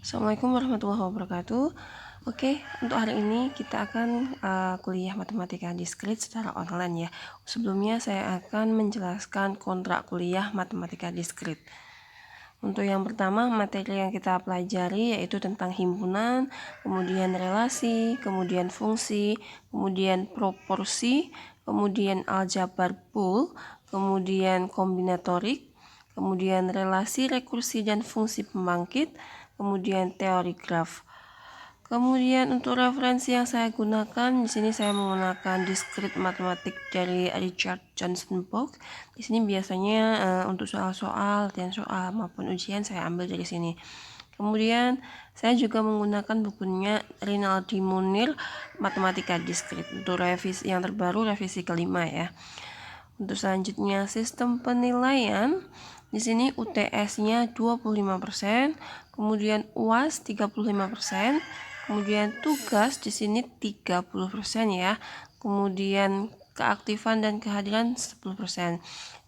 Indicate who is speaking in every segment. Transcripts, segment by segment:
Speaker 1: Assalamualaikum warahmatullahi wabarakatuh. Oke, untuk hari ini kita akan kuliah matematika diskrit secara online ya. Sebelumnya saya akan menjelaskan kontrak kuliah matematika diskrit. Untuk yang pertama, materi yang kita pelajari yaitu tentang himpunan, kemudian relasi, kemudian fungsi, kemudian proporsi, kemudian aljabar pool, kemudian kombinatorik, kemudian relasi rekursi dan fungsi pembangkit, kemudian teori graf. Kemudian untuk referensi yang saya gunakan di sini saya menggunakan Discrete Matematik dari Richard Johnson Book. Di sini biasanya untuk soal-soal dan soal maupun ujian saya ambil dari sini. Kemudian saya juga menggunakan bukunya Rinaldi Munir Matematika Discrete untuk revisi yang terbaru, revisi kelima ya. Untuk selanjutnya sistem penilaian, di sini UTS-nya 25%, kemudian UAS 35%, kemudian tugas di sini 30% ya. Kemudian keaktifan dan kehadiran 10%.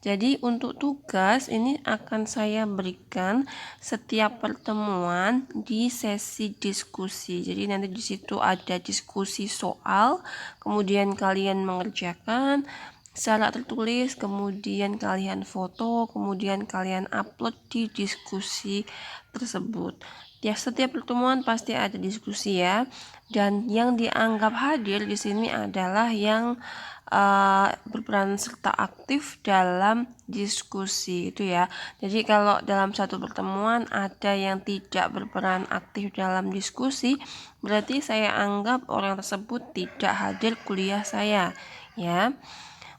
Speaker 1: Jadi untuk tugas ini akan saya berikan setiap pertemuan di sesi diskusi. Jadi nanti di situ ada diskusi soal, kemudian kalian mengerjakan secara tertulis, kemudian kalian foto, kemudian kalian upload di diskusi tersebut. Ya, setiap pertemuan pasti ada diskusi ya. Dan yang dianggap hadir di sini adalah yang berperan serta aktif dalam diskusi itu ya. Jadi kalau dalam satu pertemuan ada yang tidak berperan aktif dalam diskusi, berarti saya anggap orang tersebut tidak hadir kuliah saya ya.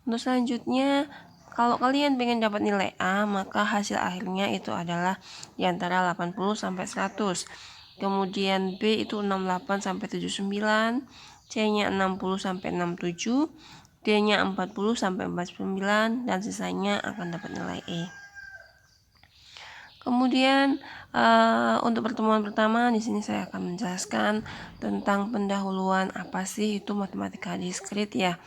Speaker 1: Untuk selanjutnya, kalau kalian pengen dapat nilai A, maka hasil akhirnya itu adalah di antara 80 sampai 100. Kemudian B itu 68 sampai 79, C-nya 60 sampai 67, D-nya 40 sampai 49 dan sisanya akan dapat nilai E. Kemudian untuk pertemuan pertama di sini saya akan menjelaskan tentang pendahuluan apa sih itu matematika diskrit ya.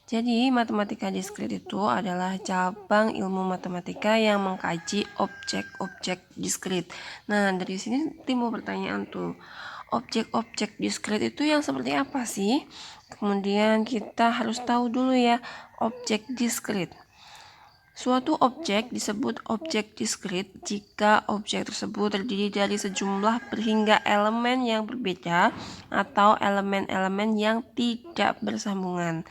Speaker 1: Jadi matematika diskrit itu adalah cabang ilmu matematika yang mengkaji objek-objek diskrit. Nah, dari sini timbul pertanyaan tuh. Objek-objek diskrit itu yang seperti apa sih? Kemudian kita harus tahu dulu ya, objek diskrit. Suatu objek disebut objek diskrit jika objek tersebut terdiri dari sejumlah berhingga elemen yang berbeda atau elemen-elemen yang tidak bersambungan.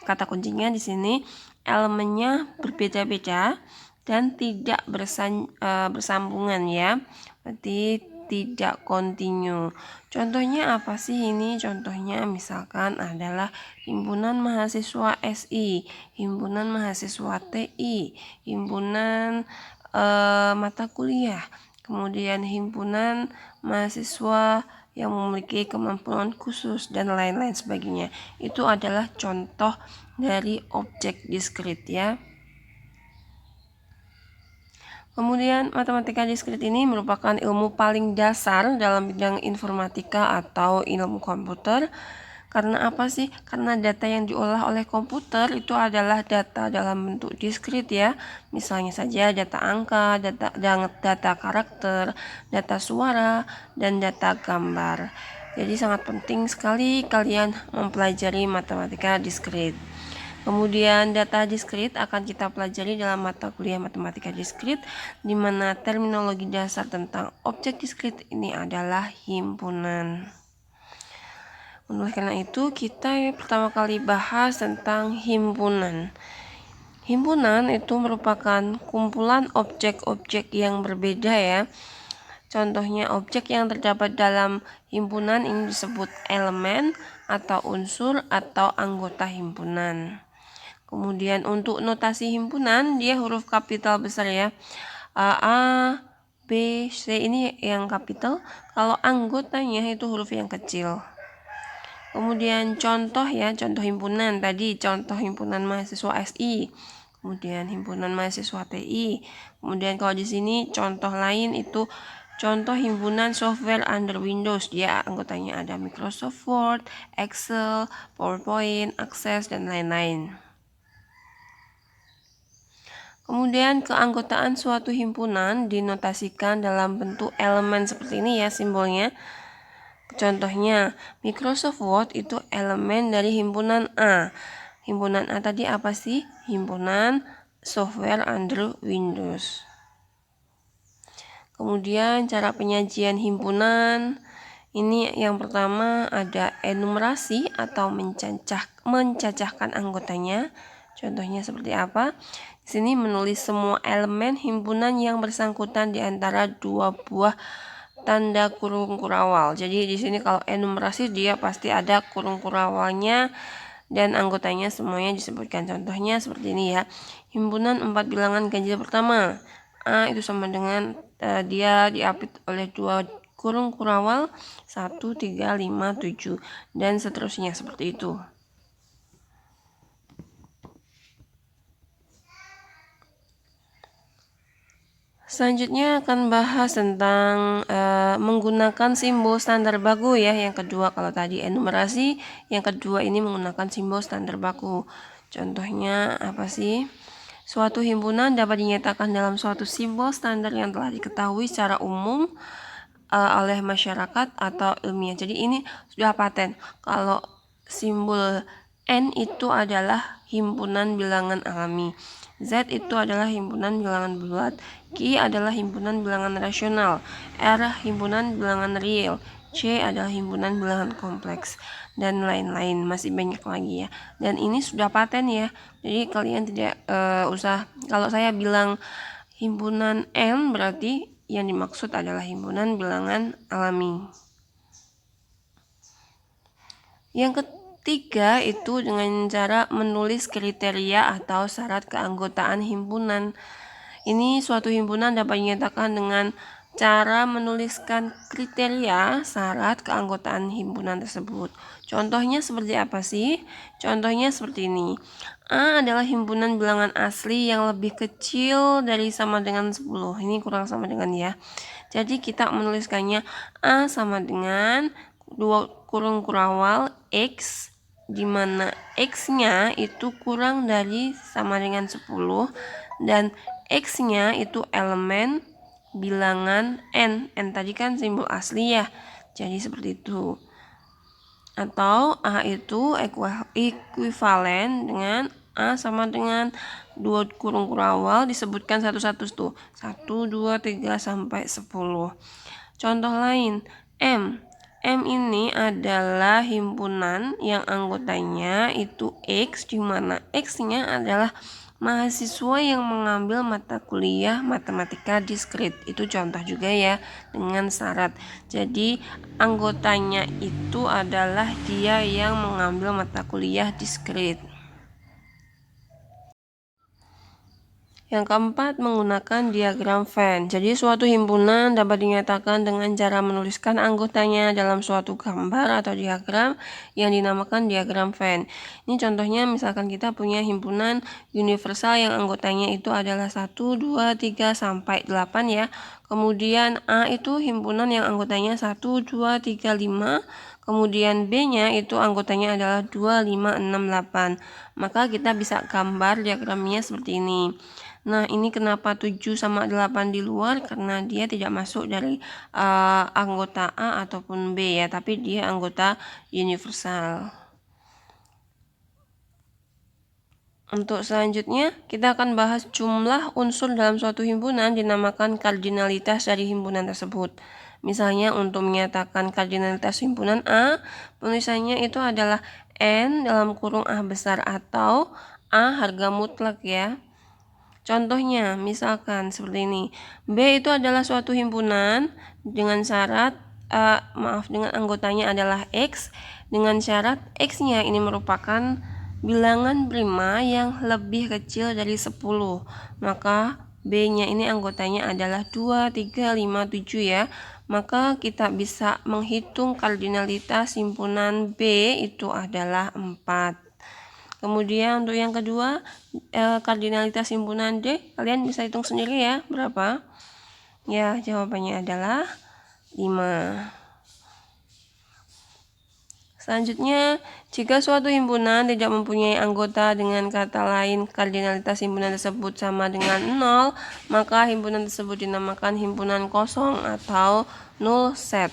Speaker 1: Kata kuncinya di sini elemennya berbeda-beda dan tidak bersambungan ya. Berarti tidak kontinu. Contohnya apa sih ini? Contohnya misalkan adalah himpunan mahasiswa SI, himpunan mahasiswa TI, himpunan mata kuliah, kemudian himpunan mahasiswa yang memiliki kemampuan khusus dan lain-lain sebagainya. Itu adalah contoh dari objek diskrit ya. Kemudian matematika diskrit ini merupakan ilmu paling dasar dalam bidang informatika atau ilmu komputer. Karena apa sih? Karena data yang diolah oleh komputer itu adalah data dalam bentuk diskrit ya. Misalnya saja data angka, data karakter, data suara, dan data gambar. Jadi sangat penting sekali kalian mempelajari matematika diskrit. Kemudian data diskrit akan kita pelajari dalam mata kuliah matematika diskrit, di mana terminologi dasar tentang objek diskrit ini adalah himpunan. Oleh karena itu kita pertama kali bahas tentang himpunan. Himpunan itu merupakan kumpulan objek-objek yang berbeda ya. Contohnya objek yang terdapat dalam himpunan ini disebut elemen atau unsur atau anggota himpunan. Kemudian untuk notasi himpunan dia huruf kapital besar ya. A, B, C ini yang kapital. Kalau anggotanya itu huruf yang kecil. Kemudian contoh ya, contoh himpunan tadi, contoh himpunan mahasiswa SI. Kemudian himpunan mahasiswa TI. Kemudian kalau di sini contoh lain itu contoh himpunan software under Windows. Dia anggotanya ada Microsoft Word, Excel, PowerPoint, Access dan lain-lain. Kemudian keanggotaan suatu himpunan dinotasikan dalam bentuk elemen seperti ini ya simbolnya. Contohnya, Microsoft Word itu elemen dari himpunan A. Himpunan A tadi apa sih? Himpunan software under Windows. Kemudian cara penyajian himpunan. Ini yang pertama ada enumerasi atau mencacahkan anggotanya. Contohnya seperti apa? Di sini menulis semua elemen himpunan yang bersangkutan di antara dua buah tanda kurung kurawal. Jadi di sini kalau enumerasi dia pasti ada kurung kurawalnya dan anggotanya semuanya disebutkan. Contohnya seperti ini ya. Himpunan 4 bilangan ganjil pertama. A itu sama dengan dia diapit oleh dua kurung kurawal 1, 3, 5, 7 dan seterusnya seperti itu. Selanjutnya akan bahas tentang menggunakan simbol standar baku ya. Yang kedua kalau tadi enumerasi, yang kedua ini menggunakan simbol standar baku. Contohnya apa sih? Suatu himpunan dapat dinyatakan dalam suatu simbol standar yang telah diketahui secara umum oleh masyarakat atau ilmiah. Jadi ini sudah paten. Kalau simbol N itu adalah himpunan bilangan alami. Z itu adalah himpunan bilangan bulat, Q adalah himpunan bilangan rasional, R himpunan bilangan real, C adalah himpunan bilangan kompleks, dan lain-lain, masih banyak lagi ya. Dan ini sudah paten ya, jadi kalian tidak usah, kalau saya bilang himpunan N berarti yang dimaksud adalah himpunan bilangan alami. Yang ketiga itu dengan cara menulis kriteria atau syarat keanggotaan himpunan. Ini suatu himpunan dapat dinyatakan dengan cara menuliskan kriteria syarat keanggotaan himpunan tersebut. Contohnya seperti apa sih? Contohnya seperti ini. A adalah himpunan bilangan asli yang lebih kecil dari sama dengan 10. Ini kurang sama dengan ya. Jadi kita menuliskannya A sama dengan 2 kurung kurawal X, di mana X-nya itu kurang dari sama dengan 10 dan X-nya itu elemen bilangan N. N tadi kan simbol asli ya, jadi seperti itu. Atau A itu ekuivalen dengan A sama dengan 2 kurung kurawal, disebutkan satu-satu tuh 1, 2, 3 sampai 10. Contoh lain, M. M ini adalah himpunan yang anggotanya itu X, di mana X-nya adalah mahasiswa yang mengambil mata kuliah matematika diskrit. Itu contoh juga ya dengan syarat. Jadi anggotanya itu adalah dia yang mengambil mata kuliah diskrit. Yang keempat, menggunakan diagram Venn. Jadi suatu himpunan dapat dinyatakan dengan cara menuliskan anggotanya dalam suatu gambar atau diagram yang dinamakan diagram Venn. Ini contohnya misalkan kita punya himpunan universal yang anggotanya itu adalah 1, 2, 3, sampai 8 ya. Kemudian A itu himpunan yang anggotanya 1, 2, 3, 5. Kemudian B-nya itu anggotanya adalah 2, 5, 6, 8. Maka kita bisa gambar diagramnya seperti ini. Nah, ini kenapa 7 sama 8 di luar? Karena dia tidak masuk dari anggota A ataupun B ya, tapi dia anggota universal. Untuk selanjutnya, kita akan bahas jumlah unsur dalam suatu himpunan dinamakan kardinalitas dari himpunan tersebut. Misalnya untuk menyatakan kardinalitas himpunan A, penulisannya itu adalah N dalam kurung A besar atau A harga mutlak ya. Contohnya, misalkan seperti ini. B itu adalah suatu himpunan dengan syarat, dengan anggotanya adalah X, dengan syarat X-nya ini merupakan bilangan prima yang lebih kecil dari 10. Maka B-nya ini anggotanya adalah 2, 3, 5, 7 ya. Maka kita bisa menghitung kardinalitas himpunan B itu adalah 4. Kemudian untuk yang kedua, kardinalitas himpunan D, kalian bisa hitung sendiri ya, berapa? Ya, jawabannya adalah 5. Selanjutnya, jika suatu himpunan tidak mempunyai anggota dengan kata lain kardinalitas himpunan tersebut sama dengan 0, maka himpunan tersebut dinamakan himpunan kosong atau null set.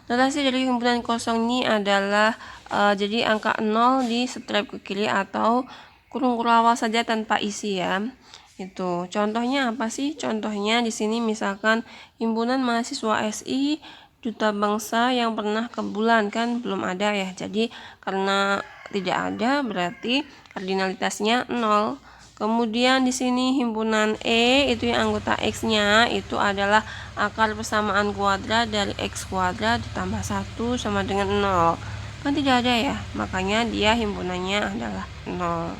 Speaker 1: Notasi dari himpunan kosong ini adalah jadi angka 0 di strap ke kiri atau kurung kurawal saja tanpa isi ya. Itu contohnya apa sih? Contohnya di sini misalkan himpunan mahasiswa SI Duta Bangsa yang pernah ke bulan, kan belum ada ya. Jadi karena tidak ada berarti kardinalitasnya 0. Kemudian di sini himpunan E itu yang anggota X-nya itu adalah akar persamaan kuadrat dari X kuadrat ditambah 1 sama dengan 0. Kan tidak ada ya, makanya dia himpunannya adalah 0.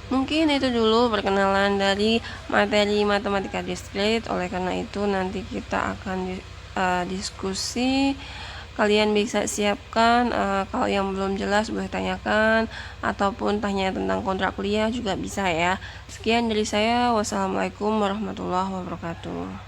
Speaker 1: Mungkin itu dulu perkenalan dari materi matematika diskrit. Oleh karena itu nanti kita akan diskusi. Kalian bisa siapkan, kalau yang belum jelas boleh tanyakan, ataupun tanya tentang kontrak kuliah juga bisa ya. Sekian dari saya. Wassalamualaikum warahmatullahi wabarakatuh.